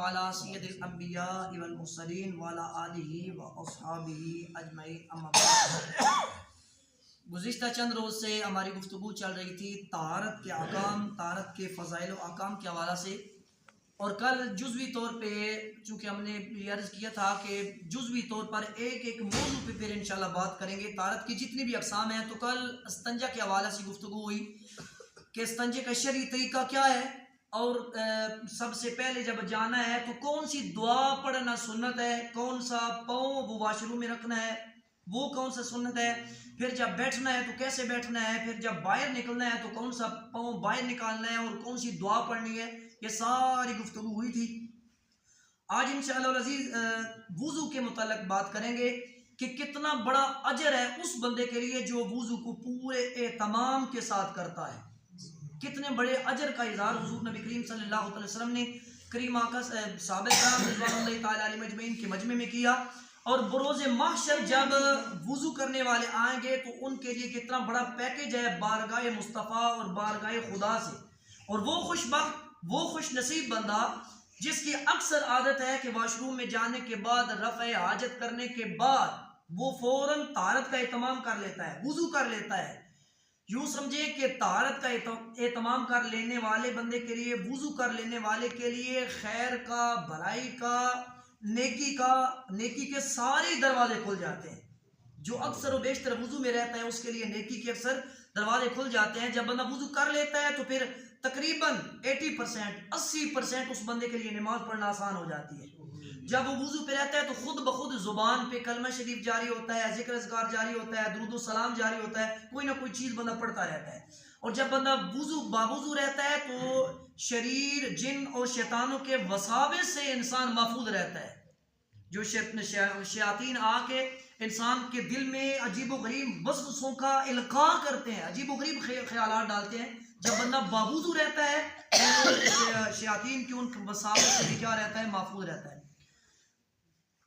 علی سید الانبیاء والمرسلین وعلی آلہ واصحابہ اجمعین اما بعد۔ گزشتہ چند روز سے ہماری گفتگو چل رہی تھی طہارت کے احکام، طہارت کے فضائل و احکام کے حوالہ سے، اور کل جزوی طور پہ چونکہ ہم نے یہ عرض کیا تھا کہ جزوی طور پر ایک ایک موضوع پہ پھر انشاءاللہ بات کریں گے۔ طہارت کی جتنی بھی اقسام ہیں، تو کل استنجا کے حوالے سے گفتگو ہوئی کہ استنجے کا شرعی طریقہ کیا ہے، اور سب سے پہلے جب جانا ہے تو کون سی دعا پڑھنا سنت ہے، کون سا پاؤں وہ واش روم میں رکھنا ہے وہ کون سا سنت ہے، پھر جب بیٹھنا ہے تو کیسے بیٹھنا ہے، پھر جب باہر نکلنا ہے تو کون سا پاؤں باہر نکالنا ہے اور کون سی دعا پڑھنی ہے، یہ ساری گفتگو ہوئی تھی۔ آج انشاءاللہ العزیز وضو کے متعلق بات کریں گے کہ کتنا بڑا اجر ہے اس بندے کے لیے جو وضو کو پورے اہتمام کے ساتھ کرتا ہے۔ کتنے بڑے اجر کا اظہار حضور نبی کریم صلی اللہ علیہ وسلم نے کریم آقا صحابہ کرام رضوان اللہ تعالی علیہ مجمعین کے مجمع میں کیا، اور بروز محشر جب وضو کرنے والے آئیں گے تو ان کے لیے کتنا بڑا پیکج ہے بارگاہ مصطفیٰ اور بارگاہ خدا سے۔ اور وہ خوش بخت، وہ خوش نصیب بندہ جس کی اکثر عادت ہے کہ واش روم میں جانے کے بعد، رفع حاجت کرنے کے بعد وہ فوراً طہارت کا اہتمام کر لیتا ہے، وضو کر لیتا ہے۔ یوں سمجھے کہ طہارت کا اہتمام کر لینے والے بندے کے لیے، وضو کر لینے والے کے لیے خیر کا، بھلائی کا، نیکی کے سارے دروازے کھل جاتے ہیں۔ جو اکثر و بیشتر وضو میں رہتا ہے اس کے لیے نیکی کے اکثر دروازے کھل جاتے ہیں۔ جب بندہ وضو کر لیتا ہے تو پھر تقریباً 80% اس بندے کے لیے نماز پڑھنا آسان ہو جاتی ہے۔ جب وہ وضو پہ رہتا ہے تو خود بخود زبان پہ کلمہ شریف جاری ہوتا ہے، ذکر اذکار جاری ہوتا ہے، درود و سلام جاری ہوتا ہے، کوئی نہ کوئی چیز بندہ پڑھتا رہتا ہے۔ اور جب بندہ باوضو رہتا ہے تو شریر، جن اور شیطانوں کے وساوس سے انسان محفوظ رہتا ہے۔ جو شیاطین آ کے انسان کے دل میں عجیب و غریب وسوسوں کا القاء کرتے ہیں، عجیب و غریب خیالات ڈالتے ہیں، جب بندہ باوضو رہتا ہے تو شیاطین کی ان وساوس سے بھی کیا رہتا ہے، محفوظ رہتا ہے۔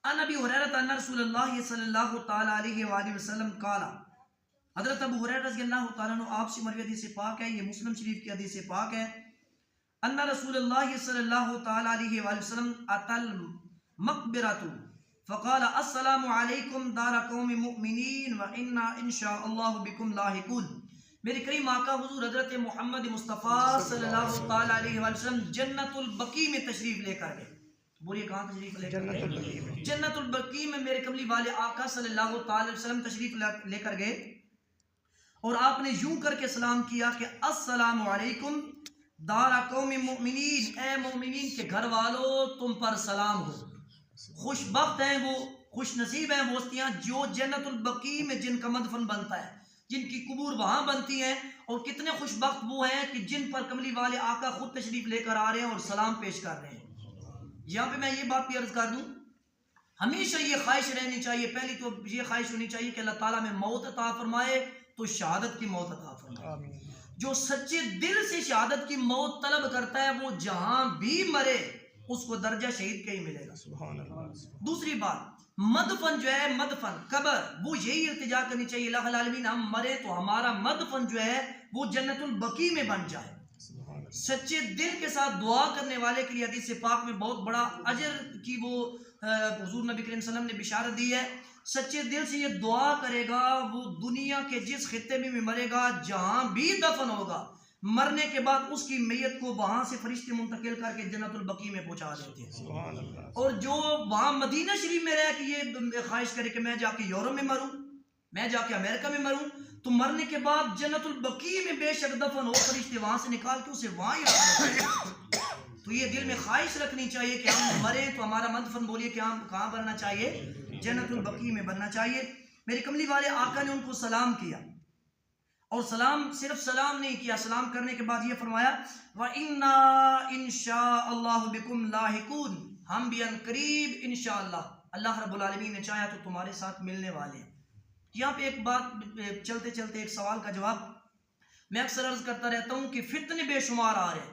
ان ابی ہریرہ ان رسول اللہ صلی اللہ تعالی علیہ وآلہ وسلم قال، حضرت ابو ہریرہ رضی اللہ تعالیٰ عنہ آپ سے مروی حدیث پاک ہے، یہ مسلم شریف کی حدیث پاک ہے۔ ان رسول اللہ صلی اللہ تعالی علیہ وآلہ وسلم اتل مقبرۃ فقال السلام علیکم دار قوم مؤمنین وانا انشاء اللہ بکم لاحقون۔ میرے کریم آقا حضور حضرت محمد مصطفیٰ صلی اللہ تعالی علیہ وآلہ وسلم جنت البقیع میں تشریف لے کر گئے۔ بولیے کہاں تشریف لے کر گئے؟ جنت البقیع میں میرے کملی والے آقا صلی اللہ تعالی علیہ وسلم تشریف لے کر گئے، اور آپ نے یوں کر کے سلام کیا کہ السلام علیکم دار قوم مؤمنین، اے مومنین کے گھر والو تم پر سلام ہو۔ خوش بخت ہیں وہ، خوش نصیب ہیں وہ ہستیاں جو جنت البقیع میں جن کا مدفن بنتا ہے، جن کی قبور وہاں بنتی ہیں، اور کتنے خوش بخت وہ ہیں کہ جن پر کملی والے آقا خود تشریف لے کر آ رہے ہیں اور سلام پیش کر رہے ہیں۔ یہاں پہ میں یہ بات بھی عرض کر دوں، ہمیشہ یہ خواہش رہنی چاہیے، پہلی تو یہ خواہش ہونی چاہیے کہ اللہ تعالیٰ میں موت عطا فرمائے تو شہادت کی موت عطا فرمائے۔ جو سچے دل سے شہادت کی موت طلب کرتا ہے وہ جہاں بھی مرے اس کو درجہ شہید کا ہی ملے گا۔ سبحان اللہ۔ دوسری بات، مدفن جو ہے، مدفن قبر، وہ یہی التجا کرنی چاہیے الہ العالمین ہم مرے تو ہمارا مدفن جو ہے وہ جنت البقیع میں بن جائے۔ سچے دل کے ساتھ دعا کرنے والے کے لیے حدیث پاک میں بہت بڑا اجر کی وہ حضور نبی کریم صلی اللہ علیہ وسلم نے بشارت دی ہے۔ سچے دل سے یہ دعا کرے گا وہ دنیا کے جس خطے میں مرے گا، جہاں بھی دفن ہوگا، مرنے کے بعد اس کی میت کو وہاں سے فرشتے منتقل کر کے جنت البقیع میں پہنچا دیتے ہیں۔ اور جو وہاں مدینہ شریف میں رہ کے یہ خواہش کرے کہ میں جا کے یورپ میں مروں، میں جا کے امریکہ میں مروں، تو مرنے کے بعد جنت البقیع میں بے شک دفن ہو، فرشتے وہاں سے نکال کے اسے وہاں ہی رکھ دیں۔ تو یہ دل میں خواہش رکھنی چاہیے کہ ہم مریں تو ہمارا مدفن، بولیے کہ ہم کہاں بننا چاہیے، جنت البقیع میں بننا چاہیے۔ میرے کملی والے آقا نے ان کو سلام کیا، اور سلام صرف سلام نہیں کیا، سلام کرنے کے بعد یہ فرمایا وَإِنَّا إِن شَاءَ اللَّهُ بِكُمْ لَاحِقُونَ، ہم بھی ان قریب انشاءاللہ اللہ رب العالمین نے چاہا تو تمہارے ساتھ ملنے والے ہیں۔ یہاں پہ ایک بات چلتے چلتے ایک سوال کا جواب میں اکثر عرض کرتا رہتا ہوں کہ فتنے بے شمار آ رہے ہیں۔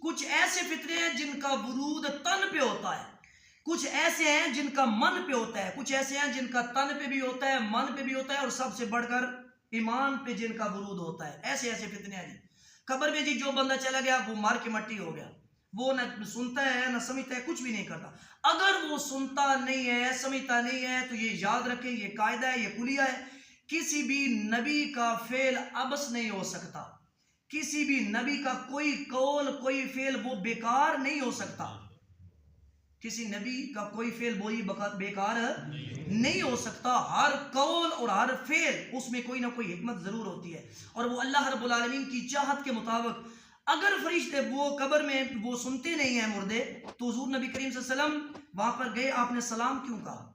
کچھ ایسے فتنے ہیں جن کا ورود تن پہ ہوتا ہے، کچھ ایسے ہیں جن کا من پہ ہوتا ہے، کچھ ایسے ہیں جن کا تن پہ بھی ہوتا ہے، من پہ بھی ہوتا ہے، اور سب سے بڑھ کر ایمان پہ جن کا ورود ہوتا ہے۔ ایسے فتنے ہیں جی۔ قبر میں جی جو بندہ چلا گیا وہ مار کے مٹی ہو گیا، وہ نہ سنتا ہے نہ سمجھتا ہے، کچھ بھی نہیں کرتا۔ اگر وہ سنتا نہیں ہے سمجھتا نہیں ہے تو یہ یاد رکھیں، یہ قاعدہ ہے، یہ کلیہ ہے، کسی بھی نبی کا فعل عبث نہیں ہو سکتا، کسی بھی نبی کا کوئی قول کوئی فعل وہ بیکار نہیں ہو سکتا، کسی نبی کا کوئی فعل وہی بیکار نہیں ہو سکتا۔ ہر قول اور ہر فعل اس میں کوئی نہ کوئی حکمت ضرور ہوتی ہے، اور وہ اللہ رب العالمین کی چاہت کے مطابق۔ اگر فرشتے وہ قبر میں وہ سنتے نہیں ہیں مردے، تو حضور نبی کریم صلی اللہ علیہ وسلم وہاں پر گئے، آپ نے سلام کیوں کہا؟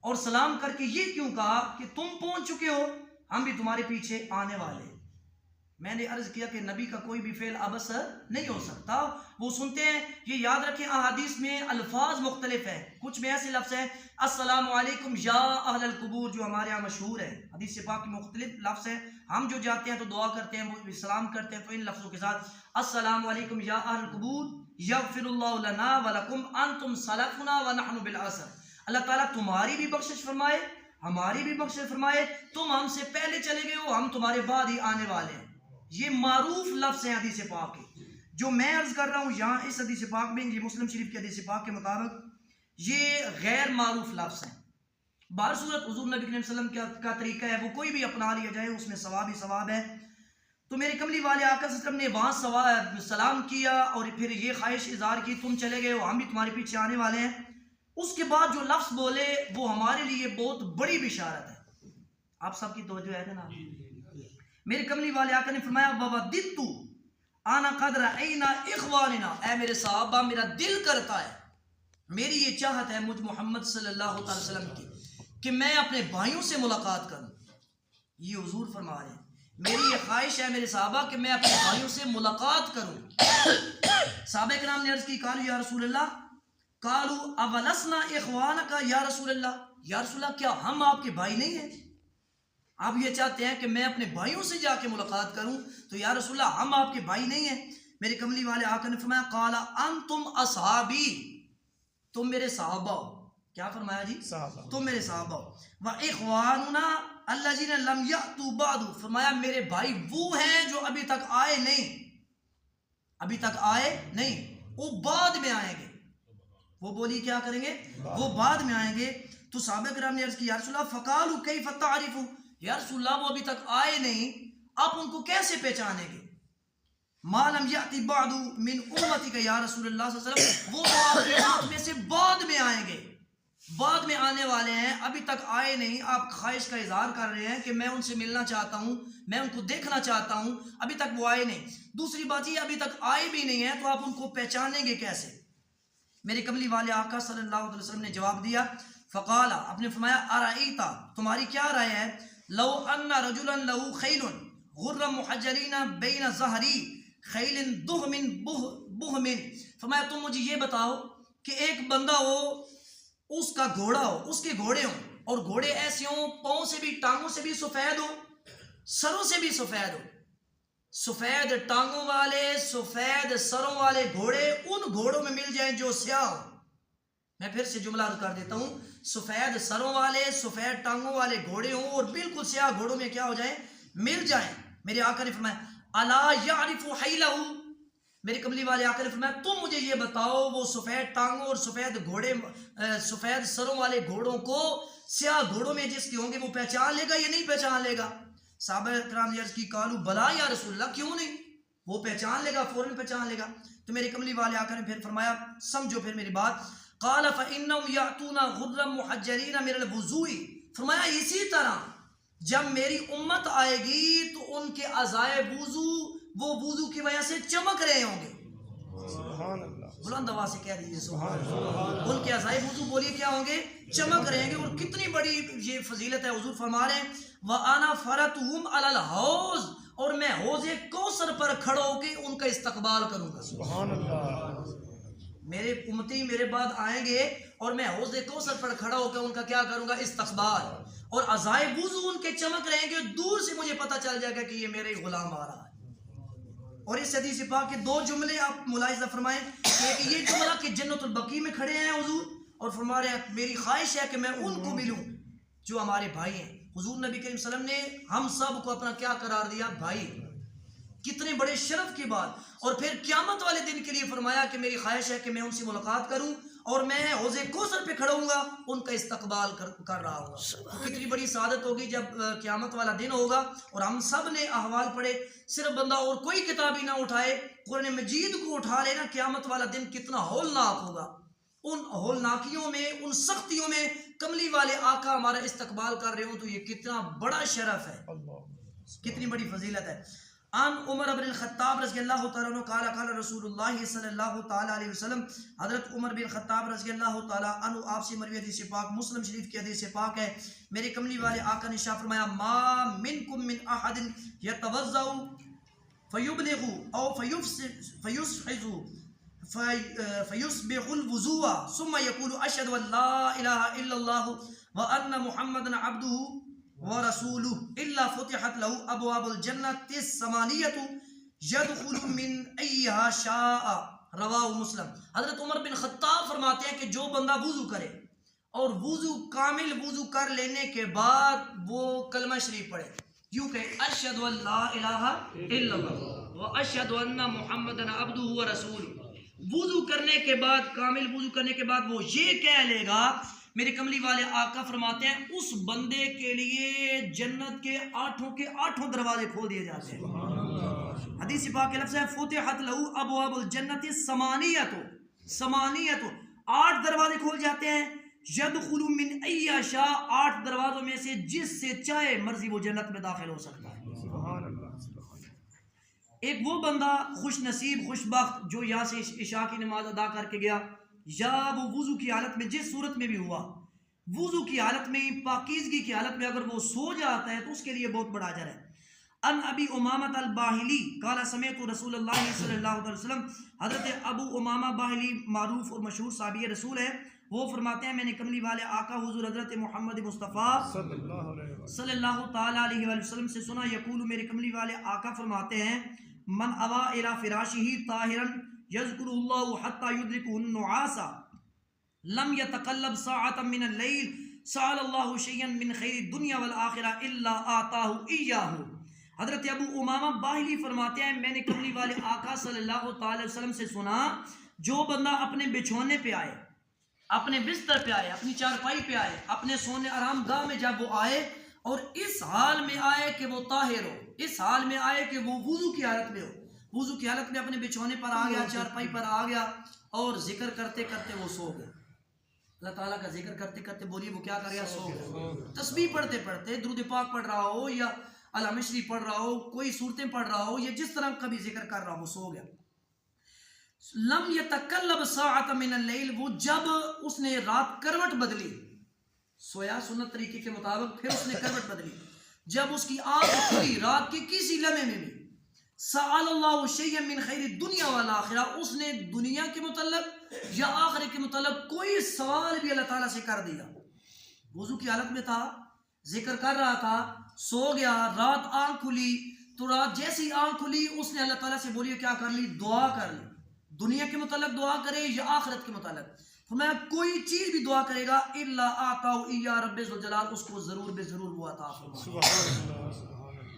اور سلام کر کے یہ کیوں کہا کہ تم پہنچ چکے ہو، ہم بھی تمہارے پیچھے آنے والے۔ میں نے عرض کیا کہ نبی کا کوئی بھی فعل عبث نہیں ہو سکتا، وہ سنتے ہیں۔ یہ یاد رکھیں احادیث میں الفاظ مختلف ہیں، کچھ میں ایسے لفظ ہیں السلام علیکم یا اہل القبور جو ہمارے یہاں مشہور ہے، حدیث پاک کی مختلف لفظ ہیں۔ ہم جو جاتے ہیں تو دعا کرتے ہیں، وہ سلام کرتے ہیں تو ان لفظوں کے ساتھ السلام علیکم یا اہل القبور یغفر اللہ لنا ولکم انتم سلفنا ونحن بالعصر۔ اللہ تعالیٰ تمہاری بھی بخشش فرمائے، ہماری بھی بخشش فرمائے، تم ہم سے پہلے چلے گئے ہو، ہم تمہارے بعد ہی آنے والے ہیں۔ یہ معروف لفظ ہیں حدیث پاک کے، جو میں عرض کر رہا ہوں یہاں اس حدیث پاک میں، یہ مسلم شریف کے حدیث پاک کے مطابق یہ غیر معروف لفظ ہیں۔ بہر صورت حضور نبی کریم صلی اللہ علیہ وسلم کا طریقہ ہے، وہ کوئی بھی اپنا لیا جائے اس میں ثواب ہی ثواب ہے۔ تو میرے کملی والے آقا صلی اللہ علیہ وسلم نے وہاں سلام کیا اور پھر یہ خواہش اظہار کی تم چلے گئے ہو، ہم بھی تمہارے پیچھے آنے والے ہیں۔ اس کے بعد جو لفظ بولے وہ ہمارے لیے بہت بڑی بشارت ہے۔ آپ سب کی توجہ ہے نا؟ میرے کملی والے آقا نے فرمایا وَوَدِّدْتُ أَنَا قَدْ رَأَيْنَا إِخْوَانِنَا، اے میرے صحابہ میرا دل کرتا ہے، میری یہ چاہت ہے مجھ محمد صلی اللہ علیہ وسلم کی کہ میں اپنے بھائیوں سے ملاقات کروں۔ یہ حضور فرما رہے ہیں میری یہ خواہش ہے میرے صحابہ کہ میں اپنے بھائیوں سے ملاقات کروں۔ صحابہ کرام نے عرض کی قالوا یا رسول اللہ، قالوا اولسنا اخوانک یا رسول اللہ، یا رسول اللہ کیا ہم آپ کے بھائی نہیں ہیں؟ آپ یہ چاہتے ہیں کہ میں اپنے بھائیوں سے جا کے ملاقات کروں، تو یا رسول اللہ ہم آپ کے بھائی نہیں ہیں؟ میرے کملی والے آقا نے فرمایا قال انتم اصحابی، تم میرے صحابہ ہو۔ کیا فرمایا جی؟ صحابہ، تم میرے صحابہ ہو۔ واخواننا الذین لم یأتوا بعد، فرمایا میرے بھائی وہ ہیں جو ابھی تک آئے نہیں، ابھی تک آئے نہیں، وہ بعد میں آئیں گے۔ وہ بولی کیا کریں گے؟ وہ بعد میں آئیں گے۔ تو صحابہ کرام نے عرض کی یا رسول اللہ فقالوا کیف تعرف، یا رسول اللہ وہ ابھی تک آئے نہیں، آپ ان کو کیسے پہچانیں گے؟ ما لم یأتی بعد من امتک یا رسول اللہ صلی اللہ علیہ وسلم، وہ تو آپ کی امت میں سے بعد میں آئیں گے، بعد میں آنے والے ہیں، ابھی تک آئے نہیں۔ آپ خواہش کا اظہار کر رہے ہیں کہ میں ان سے ملنا چاہتا ہوں، میں ان کو دیکھنا چاہتا ہوں، ابھی تک وہ آئے نہیں۔ دوسری بات یہ ابھی تک آئے بھی نہیں ہیں تو آپ ان کو پہچانیں گے کیسے؟ میرے کملی والے آقا صلی اللہ علیہ وسلم نے جواب دیا فقال، آپ نے فرمایا ارائیتا، تمہاری کیا رائے ہے، لو ان رجلا له خیل غر محجلین بین ظہری خیل دہم بہم، فرمایا تم مجھے یہ بتاؤ کہ ایک بندہ ہو، اس کا گھوڑا ہو، اس کے گھوڑے ہوں، اور گھوڑے ایسے ہوں پاؤں سے بھی ٹانگوں سے بھی سفید ہو، سروں سے بھی سفید ہو، سفید ٹانگوں والے سفید سروں والے گھوڑے ان گھوڑوں میں مل جائیں جو سیاہ ہو۔ میں پھر سے جملہ کر دیتا ہوں، سفید سروں والے سفید ٹانگوں والے گھوڑے ہوں اور بالکل سیاہ گھوڑوں میں کیا ہو جائیں؟ مل جائیں۔ میرے آقا نے فرمایا الا یعرف حیلہ، میرے کملی والے آقا نے فرمایا تم مجھے یہ بتاؤ وہ سفید ٹانگوں اور سفید گھوڑے سفید سروں والے گھوڑوں کو سیاہ گھوڑوں میں جس کے ہوں گے وہ پہچان لے گا یا نہیں پہچان لے گا؟ صحابہ کرام نے عرض کی قالوا بلا یا رسول اللہ، کیوں نہیں، وہ پہچان لے گا، فوراً پہچان لے گا۔ تو میرے کملی والے آقا نے پھر فرمایا سمجھو پھر میری بات، قال فإنهم يأتون غرا محجلين من الوضوء، فرمایا اسی طرح جب میری امت آئے گی تو ان کے اعضائے وضو وہ وضو کی وجہ سے چمک رہے ہوں گے۔ سبحان اللہ، بلند آواز سے کہہ دیجیے سبحان اللہ۔ ان کے اعضائے وضو بولیے کیا ہوں گے؟ چمک رہیں گے۔ اور کتنی بڑی یہ فضیلت ہے، حضور فرما رہے ہیں وَأَنَا فَرَتُهُمْ عَلَى الْحَوْضِ، اور میں حوض کوثر پر کھڑا ہو کے ان کا استقبال کروں گا۔ سبحان اللہ، میرے امتی میرے بعد آئیں گے اور میں حوض کوثر پر کھڑا ہو کے ان کا کیا کروں گا؟ استقبال، اور اعضائے وضو ان کے چمک رہیں گے، دور سے مجھے پتہ چل جائے گا کہ یہ میرے غلام آ رہا ہے۔ اور اس حدیث پاک کے دو جملے آپ ملاحظہ فرمائیں کہ یہ جملہ کہ جنت البقیع میں کھڑے ہیں حضور، اور فرما رہے ہیں میری خواہش ہے کہ میں ان کو ملوں جو ہمارے بھائی ہیں۔ حضور نبی کریم صلی اللہ علیہ وسلم نے ہم سب کو اپنا کیا قرار دیا؟ بھائی۔ کتنے بڑے شرف کی بات. اور پھر قیامت والے دن کے لیے فرمایا کہ میری خواہش ہے کہ میں ان سے ملاقات کروں اور میں حوض کوثر پہ کھڑا ہوں گا, ان کا استقبال کر رہا ہوں گا. کتنی بڑی سعادت ہوگی جب قیامت والا دن ہوگا اور ہم سب نے احوال پڑھے, صرف بندہ اور کوئی کتاب ہی نہ اٹھائے, قرآن مجید کو اٹھا لینا, قیامت والا دن کتنا ہولناک ہوگا. ان ہولناکیوں میں, ان سختیوں میں کملی والے آقا ہمارا استقبال کر رہے ہوں تو یہ کتنا بڑا شرف ہے, کتنی بڑی فضیلت ہے. عن عمر بن الخطاب رضی اللہ تعالیٰ عنہ قال قال رسول اللہ صلی اللہ تعالیٰ علیہ وسلم, حضرت عمر بن خطاب رضی اللہ تعالیٰ عنہ آپ سے مروی حدیث پاک, مسلم شریف کی حدیث پاک ہے, میرے کملی والے آقا نے ارشاد فرمایا ما منکم من احد یتوضأ فیبلغ او فیسحز فیسبغ الوضوء ثم یقول اشهد ان لا الہ الا اللہ وان محمدا عبدہ ورسولہ الا فتحت له ابواب الجنۃ الثمانیۃ یدخل من ایہا شاء, رواہ مسلم. حضرت عمر بن خطاب فرماتے ہیں کہ جو بندہ وضو کرے اور وضو کامل وضو کر لینے کے بعد وہ کلمہ شریف پڑھے, یوں کہ اشہد ان لا الہ الا اللہ واشہد ان محمدا عبدہ ورسولہ, وضو کرنے کے بعد, کامل وضو کرنے کے بعد وہ یہ کہہ لے گا, میرے کملی والے آقا فرماتے ہیں اس بندے کے لیے جنت کے آٹھوں دروازے کھول دیے جاتے ہیں. حدیث پاک کے لفظ ہے فتحت له ابواب الجنت الثمانیۃ, 8 دروازے کھول جاتے ہیں. یدخل من ای شاء, 8 دروازوں میں سے جس سے چاہے مرضی وہ جنت میں داخل ہو سکتا ہے. ایک وہ بندہ خوش نصیب خوش بخت جو یہاں سے عشاء کی نماز ادا کر کے گیا, یا وہ وضو کی حالت میں, جس صورت میں بھی ہوا, وضو کی حالت میں, پاکیزگی کی حالت میں اگر وہ سو جاتا ہے تو اس کے لیے بہت بڑا اجر ہے. ان ابی امامۃ الباہلی قال سمعت رسول اللہ صلی اللہ علیہ وسلم, حضرت ابو امامہ باہلی معروف اور مشہور صحابی رسول ہے, وہ فرماتے ہیں میں نے کملی والے آقا حضور حضرت محمد مصطفیٰ صلی اللہ تعالیٰ علیہ وسلم سے سنا, یقول, میرے کملی والے آقا فرماتے ہیں من اوا الی فراشہ طاہرا یذکر اللہ حتی یدرکہ النعاس لم یتقلب ساعتا من اللیل سأل اللہ شیئا من خیر الدنیا والآخرہ الا آتاہ ایاہ. حضرت ابو امامہ باہلی فرماتے ہیں میں نے کملی والے آقا صلی اللہ تعالی وسلم سے سنا, جو بندہ اپنے بچھونے پہ آئے, اپنے بستر پہ آئے, اپنی چارپائی پہ آئے, اپنے سونے آرام گاہ میں جب وہ آئے اور اس حال میں آئے کہ وہ طاہر ہو, اس حال میں آئے کہ وہ وضو کی حالت میں ہو, وضو کی حالت میں اپنے بچھونے پر آ گیا, چارپائی پر آ گیا اور ذکر کرتے کرتے وہ سو گیا. اللہ تعالیٰ کا ذکر کرتے کرتے بولیے وہ کیا کر گیا, سو گیا. تسبیح پڑھتے پڑھتے درود پاک پڑھ رہا ہو یا علامہ شریف پڑھ رہا ہو, کوئی صورتیں پڑھ رہا ہو, یا جس طرح کبھی ذکر کر رہا ہو, وہ سو گیا. لم یتقلب ساعتا من اللیل, وہ جب اس نے رات کروٹ بدلی, سویا سنت طریقے کے مطابق, پھر اس نے کروٹ بدلی, جب اس کی آنکھ کھلی رات کے کسی لمحے میں بھی, سأل اللہ شیئا من خیر الدنیا والآخرہ, اس نے دنیا کے متعلق یا آخرت کے متعلق کوئی سوال بھی اللہ تعالیٰ سے کر دیا. وضو کی حالت میں تھا, ذکر کر رہا تھا, سو گیا, رات آنکھ کھلی, تو رات جیسی آنکھ کھلی اس نے اللہ تعالیٰ سے بولیے کیا کر لی, دعا کر لی. دنیا کے متعلق دعا کرے یا آخرت کے متعلق, فرمایا کوئی چیز بھی دعا کرے گا الا آتاہ ایاہ رب ذوالجلال, اس کو ضرور بے ضرور وہ عطا فرما دے.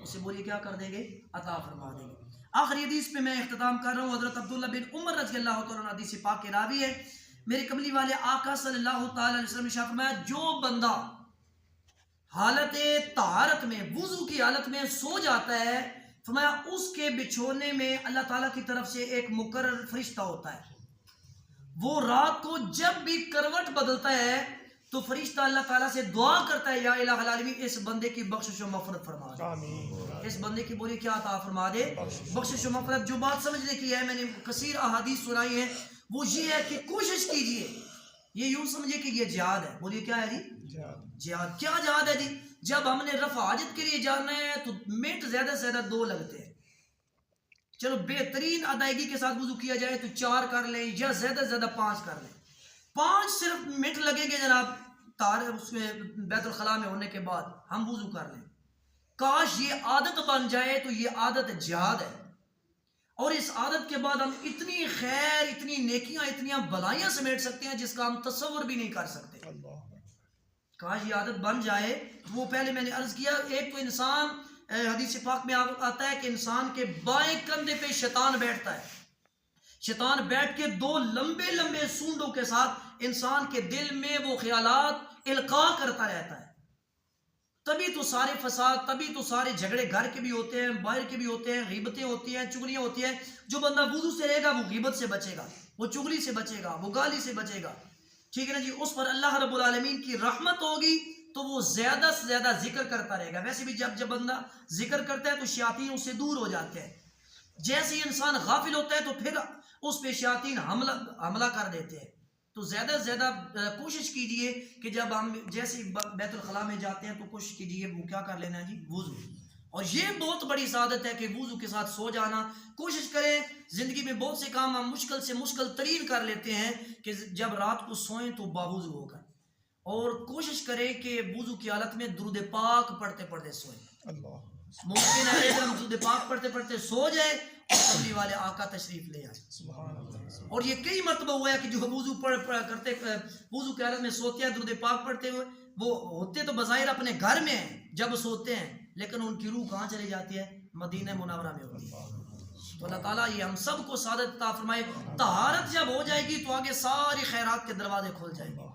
اسے بولیے کیا کر دیں گے, عطا فرما دیں گے. آخری حدیث پہ میں اختتام کر رہا ہوں. حضرت عبداللہ بن عمر رضی اللہ تعالیٰ عنہ حدیث پاک کے راوی ہے, میرے کملی والے آقا صلی اللہ تعالیٰ علیہ وسلم نے فرمایا جو بندہ حالت طہارت میں, وضو کی حالت میں سو جاتا ہے, فرمایا اس کے بچھونے میں اللہ تعالیٰ کی طرف سے ایک مقرر فرشتہ ہوتا ہے, وہ رات کو جب بھی کروٹ بدلتا ہے تو فرشتہ اللہ تعالیٰ سے دعا کرتا ہے یا الہ العالمین اس بندے کی بخشش و مغفرت فرما دے, اس بندے کی بولی کیا عطا فرما دے, بخشش و مغفرت. جو بات سمجھنے کی ہے, میں نے کثیر احادیث سنائی ہیں, وہ یہ ہے کہ کوشش کیجئے, یہ یوں سمجھے کہ یہ جہاد ہے. بولیے کیا ہے جی, جہاد. کیا جہاد ہے جی, جب ہم نے رفع حاجت کے لیے جانا ہے تو منٹ زیادہ سے زیادہ 2 لگتے ہیں, چلو بہترین ادائیگی کے ساتھ وضو کیا جائے تو 4 کر لیں یا زیادہ سے زیادہ 5 کر لیں. 5 صرف منٹ لگیں گے جناب اس میں بیت الخلاء میں ہونے کے بعد ہم وضو کر لیں. کاش یہ عادت بن جائے تو یہ عادت جہاد ہے, اور اس عادت کے بعد ہم اتنی خیر, اتنی نیکیاں, اتنی بلائیاں سمیٹ سکتے ہیں جس کا ہم تصور بھی نہیں کر سکتے. کاش یہ عادت بن جائے. وہ پہلے میں نے عرض کیا, ایک تو انسان حدیث پاک میں آتا ہے کہ انسان کے بائیں کندھے پہ شیطان بیٹھتا ہے. شیطان بیٹھ کے دو لمبے لمبے سونڈوں کے ساتھ انسان کے دل میں وہ خیالات القاء کرتا رہتا ہے. تبھی تو سارے فساد، تبھی تو سارے جھگڑے گھر کے بھی ہوتے ہیں، باہر کے بھی ہوتے ہیں، غیبتیں ہوتی ہیں، چگلیاں ہوتی ہیں. جو بندہ وضو سے رہے گا وہ غیبت سے بچے گا، وہ چگلی سے بچے گا، وہ گالی سے بچے گا. ٹھیک ہے نا جی. اس پر اللہ رب العالمین کی رحمت ہوگی تو وہ زیادہ سے زیادہ ذکر کرتا رہے گا. ویسے بھی جب بندہ ذکر کرتا ہے تو شیاطین اس سے دور ہو جاتے ہیں. جیسے ہی انسان غافل ہوتا ہے تو پھر اس پہ شیاطین حملہ کر دیتے ہیں. تو زیادہ سے زیادہ کوشش کیجئے کہ جب ہم جیسے بیت الخلاء میں جاتے ہیں تو کوشش کیجئے وہ کیا کر لینا جی، وضو. اور یہ بہت بڑی سعادت ہے کہ وضو کے ساتھ سو جانا. کوشش کریں، زندگی میں بہت سے کام ہم مشکل سے مشکل ترین کر لیتے ہیں کہ جب رات کو سوئیں تو باوضو ہو کر، اور کوشش کریں کہ وضو کی حالت میں درود پاک پڑھتے پڑھتے سوئیں. ممکن ہے اگر ہم درود پاک پڑھتے پڑھتے سو جائے اور کملی والے آقا تشریف لے آئے. اور یہ کئی مرتبہ ہوا ہے کہ جو وضو کرتے وضو کی حالت میں سوتے ہیں درود پاک پڑھتے ہوئے، وہ ہوتے تو بظاہر اپنے گھر میں ہیں جب سوتے ہیں، لیکن ان کی روح کہاں چلی جاتی ہے؟ مدینہ منورہ میں ہوتی ہے. تو اللہ تعالیٰ یہ ہم سب کو سعادت عطا فرمائے. طہارت جب ہو جائے گی تو آگے ساری خیرات کے دروازے کھل جائیں گے.